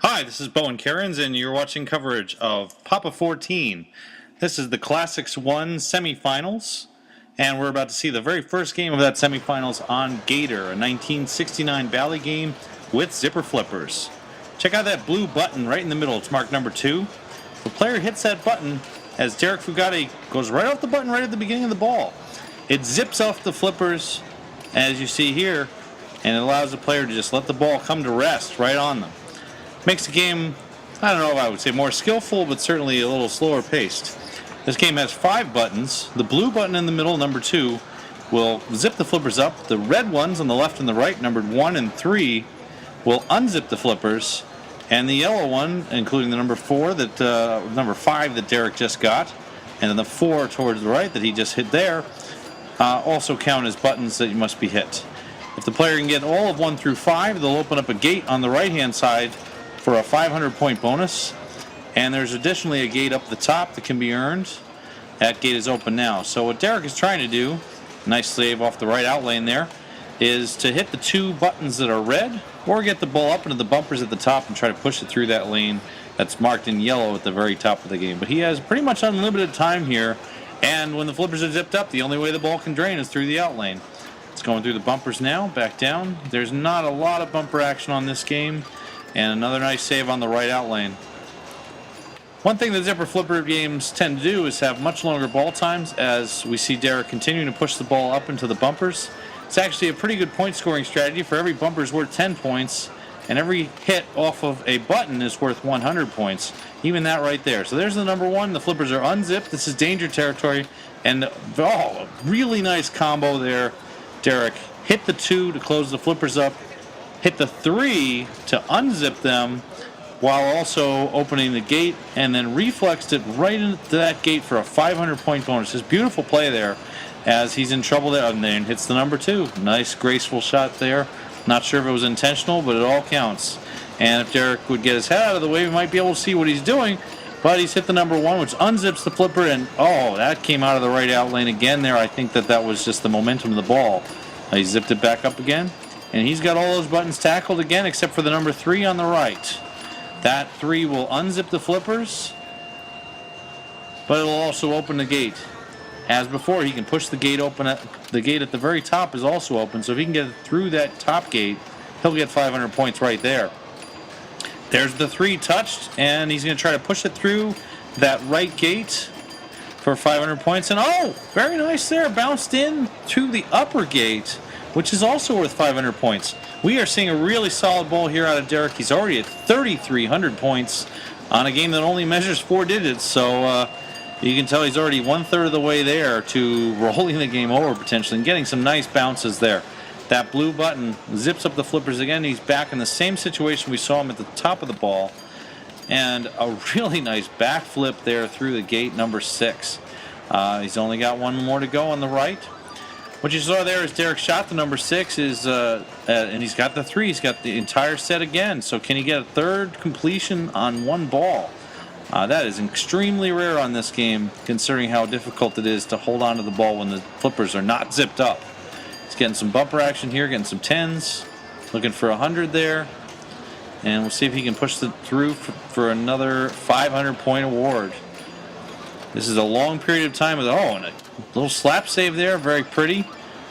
Hi, this is Bowen Cairns, and you're watching coverage of Papa 14. This is the Classics 1 semifinals, and we're about to see the very first game of that semifinals on Gator, a 1969 Valley game with zipper flippers. Check out that blue button right in the middle. It's marked number 2. The player hits that button as Derek Fugate goes right off the button right at the beginning of the ball. It zips off the flippers, as you see here, and it allows the player to just let the ball come to rest right on them. Makes the game, I don't know if I would say more skillful, but certainly a little slower paced. This game has 5 buttons. The blue button in the middle, number 2, will zip the flippers up. The red ones on the left and the right, numbered 1 and 3, will unzip the flippers. And the yellow one, including the number 5 that Derek just got, and then the 4 towards the right that he just hit there, also count as buttons that must be hit. If the player can get all of 1 through 5, they'll open up a gate on the right-hand side for a 500-point bonus, and there's additionally a gate up the top that can be earned. That gate is open now. So what Derek is trying to do, nice save off the right out lane there, is to hit the 2 buttons that are red, or get the ball up into the bumpers at the top and try to push it through that lane that's marked in yellow at the very top of the game. But he has pretty much unlimited time here, and when the flippers are zipped up, the only way the ball can drain is through the out lane. It's going through the bumpers now, back down. There's not a lot of bumper action on this game. And another nice save on the right out lane. One thing that zipper flipper games tend to do is have much longer ball times, as we see Derek continuing to push the ball up into the bumpers. It's actually a pretty good point scoring strategy. For every bumper is worth 10 points, and every hit off of a button is worth 100 points. Even that right there. So there's the number 1. The flippers are unzipped. This is danger territory. And a really nice combo there. Derek hit the 2 to close the flippers up. Hit the 3 to unzip them while also opening the gate, and then reflexed it right into that gate for a 500-point bonus. Just beautiful play there as he's in trouble there, and then hits the number 2. Nice graceful shot there. Not sure if it was intentional, but it all counts. And if Derek would get his head out of the way, we might be able to see what he's doing. But he's hit the number 1, which unzips the flipper, and that came out of the right out lane again there. I think that was just the momentum of the ball. He zipped it back up again. And he's got all those buttons tackled again except for the number 3 on the right. That 3 will unzip the flippers, but it'll also open the gate. As before, he can push the gate open. The gate at the very top is also open, so if he can get through that top gate, he'll get 500 points right there. There's the 3 touched, and he's going to try to push it through that right gate for 500 points. And very nice there. Bounced in to the upper gate, which is also worth 500 points. We are seeing a really solid ball here out of Derek. He's already at 3,300 points on a game that only measures 4 digits, so you can tell he's already 1/3 of the way there to rolling the game over potentially and getting some nice bounces there. That blue button zips up the flippers again. He's back in the same situation we saw him at the top of the ball, and a really nice backflip there through the gate, number 6. He's only got 1 more to go on the right. What you saw there is Derek shot the number 6, and he's got the 3. He's got the entire set again. So can he get a 3rd completion on 1 ball? That is extremely rare on this game, considering how difficult it is to hold on to the ball when the flippers are not zipped up. He's getting some bumper action here, getting some 10s, looking for 100 there. And we'll see if he can push it through for another 500-point award. This is a long period of time with and a little slap save there, very pretty.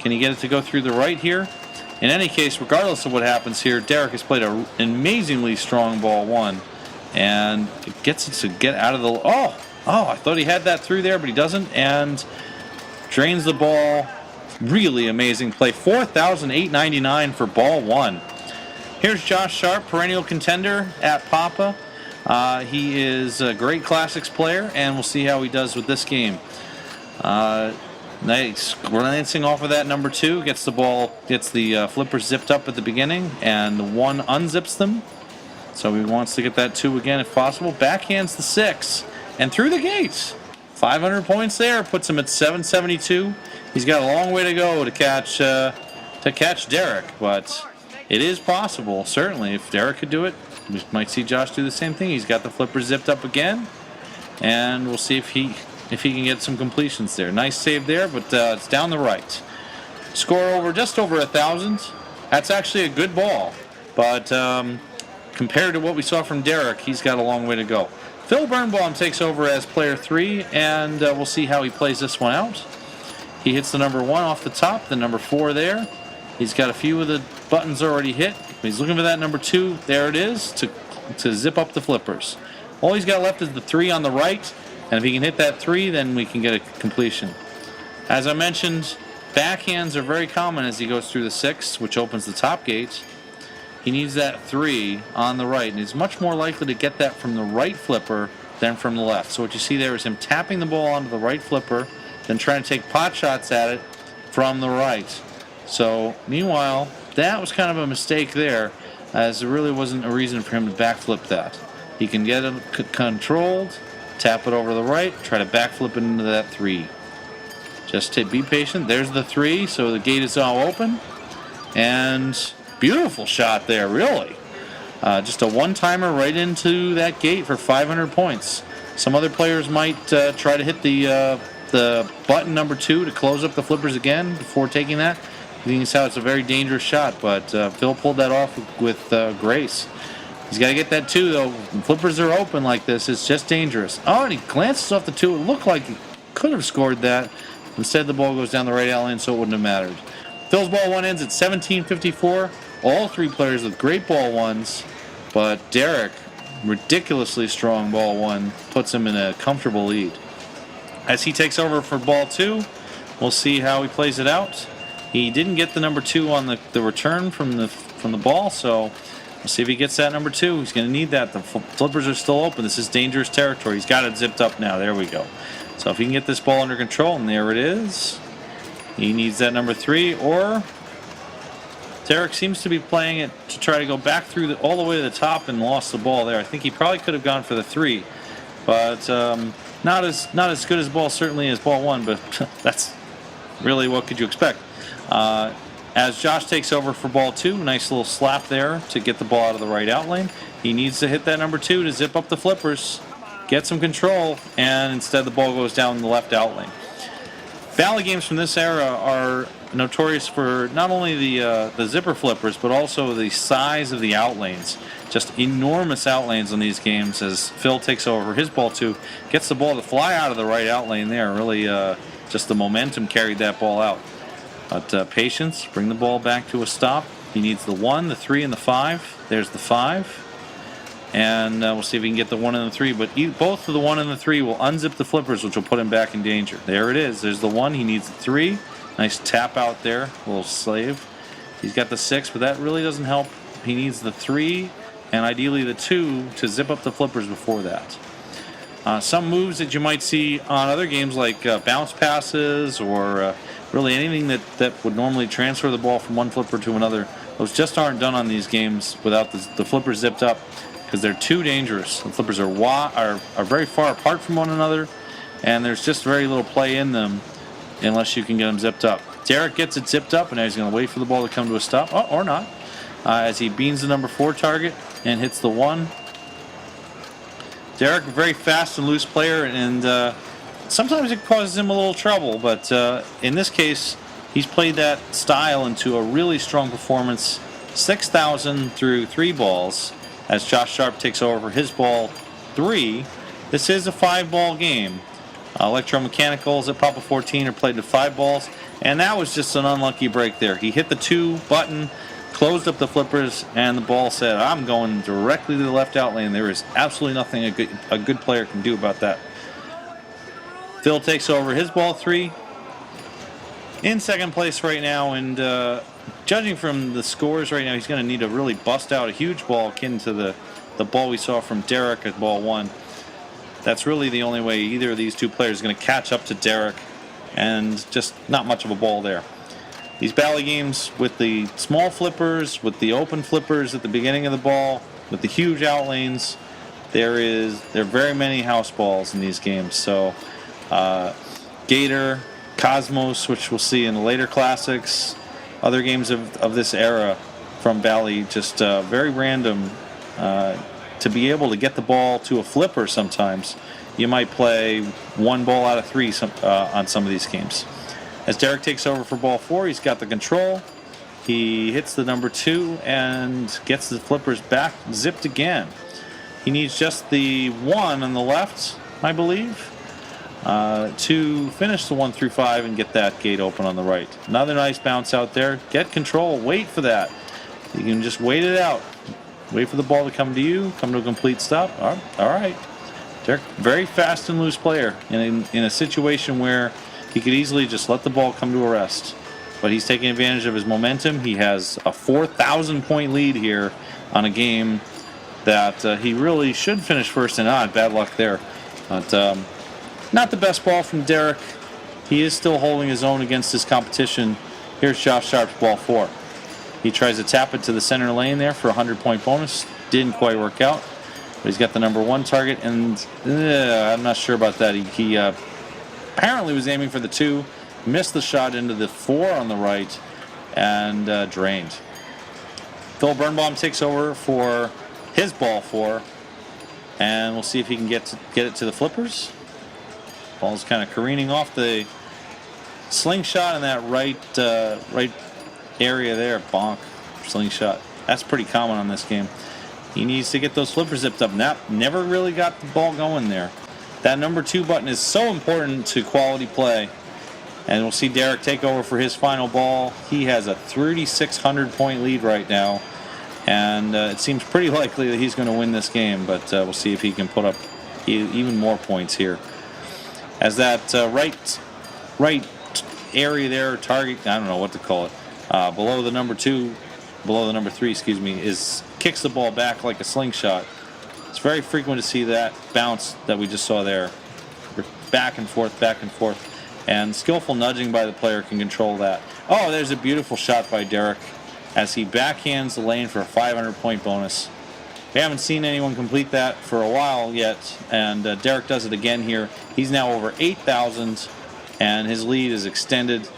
Can he get it to go through the right here? In any case, regardless of what happens here, Derek has played an amazingly strong ball 1, and it gets it to get out of the. I thought he had that through there, but he doesn't, and drains the ball. Really amazing play. 4,899 for ball 1. Here's Josh Sharp, perennial contender at Papa. He is a great classics player, and we'll see how he does with this game. Nice glancing off of that number 2, gets the flippers zipped up at the beginning, and 1 unzips them. So he wants to get that 2 again if possible. Backhands the 6, and through the gate. 500 points there, puts him at 772. He's got a long way to go to catch Derek, but it is possible, certainly. If Derek could do it, we might see Josh do the same thing. He's got the flippers zipped up again, and we'll see if he can get some completions there. Nice save there, but it's down the right. Score just over 1,000. That's actually a good ball, but compared to what we saw from Derek, he's got a long way to go. Phil Birnbaum takes over as player 3, and we'll see how he plays this one out. He hits the number 1 off the top, the number 4 there. He's got a few of the buttons already hit. He's looking for that number 2. There it is to zip up the flippers. All he's got left is the 3 on the right, and if he can hit that 3, then we can get a completion. As I mentioned, backhands are very common as he goes through the 6, which opens the top gate. He needs that 3 on the right, and he's much more likely to get that from the right flipper than from the left. So what you see there is him tapping the ball onto the right flipper, then trying to take pot shots at it from the right. So meanwhile, that was kind of a mistake there, as there really wasn't a reason for him to backflip that. He can get it controlled, tap it over to the right, try to backflip it into that 3. Just to be patient. There's the 3, so the gate is all open, and beautiful shot there, really. Just a one-timer right into that gate for 500 points. Some other players might try to hit the button number 2 to close up the flippers again before taking that. I think it's how it's a very dangerous shot, but Phil pulled that off with grace. He's got to get that 2, though. When flippers are open like this, it's just dangerous. Oh, and he glances off the 2. It looked like he could have scored that. Instead, the ball goes down the right out lane, so it wouldn't have mattered. Phil's ball 1 ends at 17:54. All 3 players with great ball 1s, but Derek, ridiculously strong ball 1, puts him in a comfortable lead. As he takes over for ball 2, we'll see how he plays it out. He didn't get the number 2 on the return from the ball, so we'll see if he gets that number 2. He's going to need that. The flippers are still open. This is dangerous territory. He's got it zipped up now. There we go. So if he can get this ball under control, and there it is. He needs that number 3, or Derek seems to be playing it to try to go back through all the way to the top and lost the ball there. I think he probably could have gone for the 3, but not as good as ball certainly as ball 1, but that's really what could you expect. As Josh takes over for ball 2, nice little slap there to get the ball out of the right out lane. He needs to hit that number 2 to zip up the flippers, get some control, and instead the ball goes down the left out lane. Valley games from this era are notorious for not only the zipper flippers, but also the size of the out lanes. Just enormous out lanes on these games as Phil takes over his ball 2, gets the ball to fly out of the right out lane there. Really just the momentum carried that ball out. But patience, bring the ball back to a stop. He needs the 1, the 3, and the 5. There's the 5. And we'll see if he can get the 1 and the 3. But both of the 1 and the 3 will unzip the flippers, which will put him back in danger. There it is. There's the 1. He needs the 3. Nice tap out there. A little slave. He's got the 6, but that really doesn't help. He needs the 3 and ideally the 2 to zip up the flippers before that. Some moves that you might see on other games like bounce passes or really anything that would normally transfer the ball from one flipper to another, those just aren't done on these games without the flippers zipped up because they're too dangerous. The flippers are very far apart from one another, and there's just very little play in them unless you can get them zipped up. Derek gets it zipped up, and now he's going to wait for the ball to come to a stop, or not, as he beans the number 4 target and hits the 1. Derek, a very fast and loose player, and sometimes it causes him a little trouble, but in this case, he's played that style into a really strong performance. 6,000 through 3 balls, as Josh Sharp takes over for his ball 3. This is a 5-ball game. Electromechanicals at Papa 14 are played to 5 balls, and that was just an unlucky break there. He hit the 2 button, closed up the flippers, and the ball said, I'm going directly to the left out lane. There is absolutely nothing a good player can do about that. Phil takes over his ball 3. In second place right now, and judging from the scores right now, he's going to need to really bust out a huge ball akin to the ball we saw from Derek at ball 1. That's really the only way either of these two players is going to catch up to Derek, and just not much of a ball there. These Bally games with the small flippers, with the open flippers at the beginning of the ball, with the huge out lanes, there are very many house balls in these games. So Gator, Cosmos, which we'll see in the later classics, other games of this era from Bally, just very random. To be able to get the ball to a flipper sometimes, you might play 1 ball out of 3 on some of these games. As Derek takes over for ball 4, he's got the control. He hits the number 2 and gets the flippers back zipped again. He needs just the 1 on the left, I believe, to finish the 1 through 5 and get that gate open on the right. Another nice bounce out there. Get control. Wait for that. You can just wait it out. Wait for the ball to come to you. Come to a complete stop. All right. Derek, very fast and loose player in a situation where he could easily just let the ball come to a rest. But he's taking advantage of his momentum. He has a 4,000-point lead here on a game that he really should finish first and on. Bad luck there. But not the best ball from Derek. He is still holding his own against his competition. Here's Josh Sharp's ball 4. He tries to tap it to the center lane there for a 100-point bonus. Didn't quite work out. But he's got the number 1 target, and I'm not sure about that. He apparently was aiming for the 2. Missed the shot into the 4 on the right and drained. Phil Birnbaum takes over for his ball 4, and we'll see if he can get it to the flippers. Ball's kind of careening off the slingshot in that right area there. Bonk, slingshot. That's pretty common on this game. He needs to get those flippers zipped up. Never really got the ball going there. That number 2 button is so important to quality play. And we'll see Derek take over for his final ball. He has a 3,600-point lead right now. And it seems pretty likely that he's going to win this game. But we'll see if he can put up even more points here. As that right area there, target, I don't know what to call it, below the number 3, excuse me, kicks the ball back like a slingshot. It's very frequent to see that bounce that we just saw there. Back and forth, back and forth. And skillful nudging by the player can control that. Oh, there's a beautiful shot by Derek as he backhands the lane for a 500-point bonus. We haven't seen anyone complete that for a while yet, and Derek does it again here. He's now over 8,000, and his lead is extended.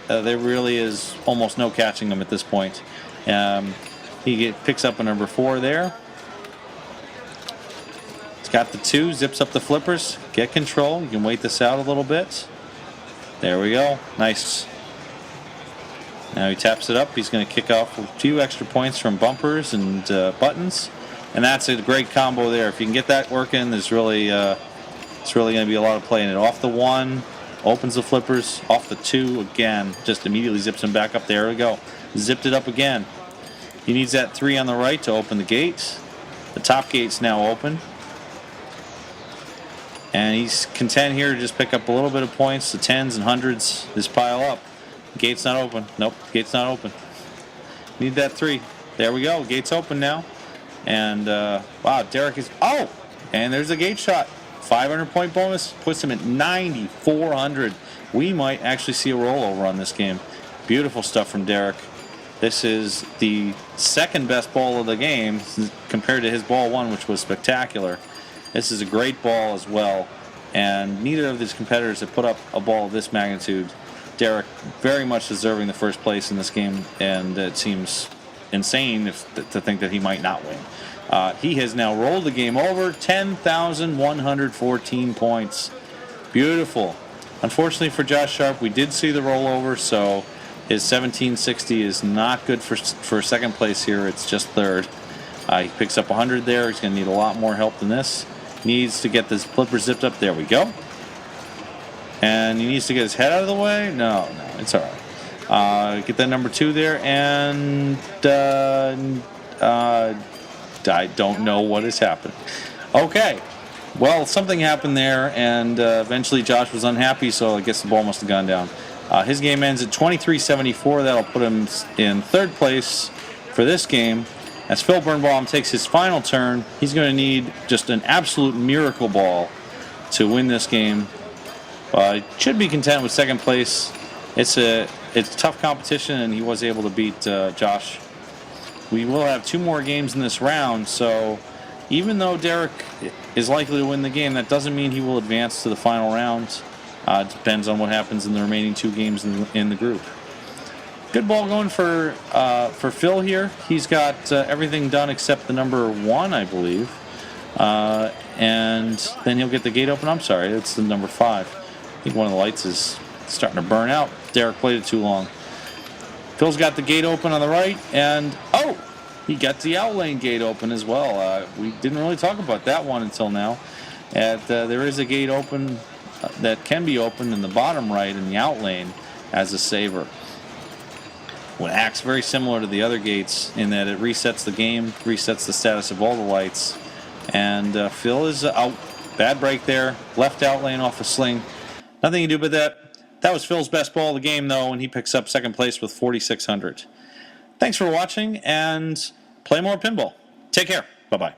There really is almost no catching him at this point. He picks up a number 4 there. He's got the 2, zips up the flippers. Get control. You can wait this out a little bit. There we go. Nice. Now he taps it up. He's going to kick off a few extra points from bumpers and buttons. And that's a great combo there. If you can get that working, there's really it's really going to be a lot of play in it. Off the 1, opens the flippers. Off the 2, again, just immediately zips him back up. There we go. Zipped it up again. He needs that 3 on the right to open the gate. The top gate's now open. And he's content here to just pick up a little bit of points. The 10s and 100s just pile up. Gate's not open. Nope, gate's not open. Need that 3. There we go. Gate's open now. And, wow, Derek is... Oh! And there's a gate shot. 500-point bonus. Puts him at 9,400. We might actually see a rollover on this game. Beautiful stuff from Derek. This is the second best ball of the game compared to his ball 1, which was spectacular. This is a great ball as well, and neither of these competitors have put up a ball of this magnitude. Derek very much deserving the first place in this game, and it seems insane to think that he might not win. He has now rolled the game over, 10,114 points. Beautiful. Unfortunately for Josh Sharp, we did see the rollover, so his 1760 is not good for second place here. It's just third. He picks up 100 there. He's going to need a lot more help than this. Needs to get this flipper zipped up. There we go. And he needs to get his head out of the way. No, it's all right. Get that number 2 there, and I don't know what has happened. Okay. Well, something happened there, and eventually Josh was unhappy, so I guess the ball must have gone down. His game ends at 23-74. That'll put him in third place for this game. As Phil Birnbaum takes his final turn, he's going to need just an absolute miracle ball to win this game. Should be content with second place. It's tough competition, and he was able to beat Josh. We will have 2 more games in this round, so even though Derek is likely to win the game, that doesn't mean he will advance to the final round. It depends on what happens in the remaining 2 games in the group. Good ball going for Phil here. He's got everything done except the number 1, I believe. And then he'll get the gate open. I'm sorry, it's the number 5. I think one of the lights is starting to burn out. Derek played it too long. Phil's got the gate open on the right, and oh, he got the outlane gate open as well. We didn't really talk about that one until now. There is a gate open that can be opened in the bottom right in the outlane as a saver. What acts very similar to the other gates in that it resets the game, resets the status of all the lights. And Phil is out. Bad break there. Left outlane off a sling. Nothing you can do but that. That was Phil's best ball of the game, though, and he picks up second place with 4,600. Thanks for watching, and play more pinball. Take care. Bye-bye.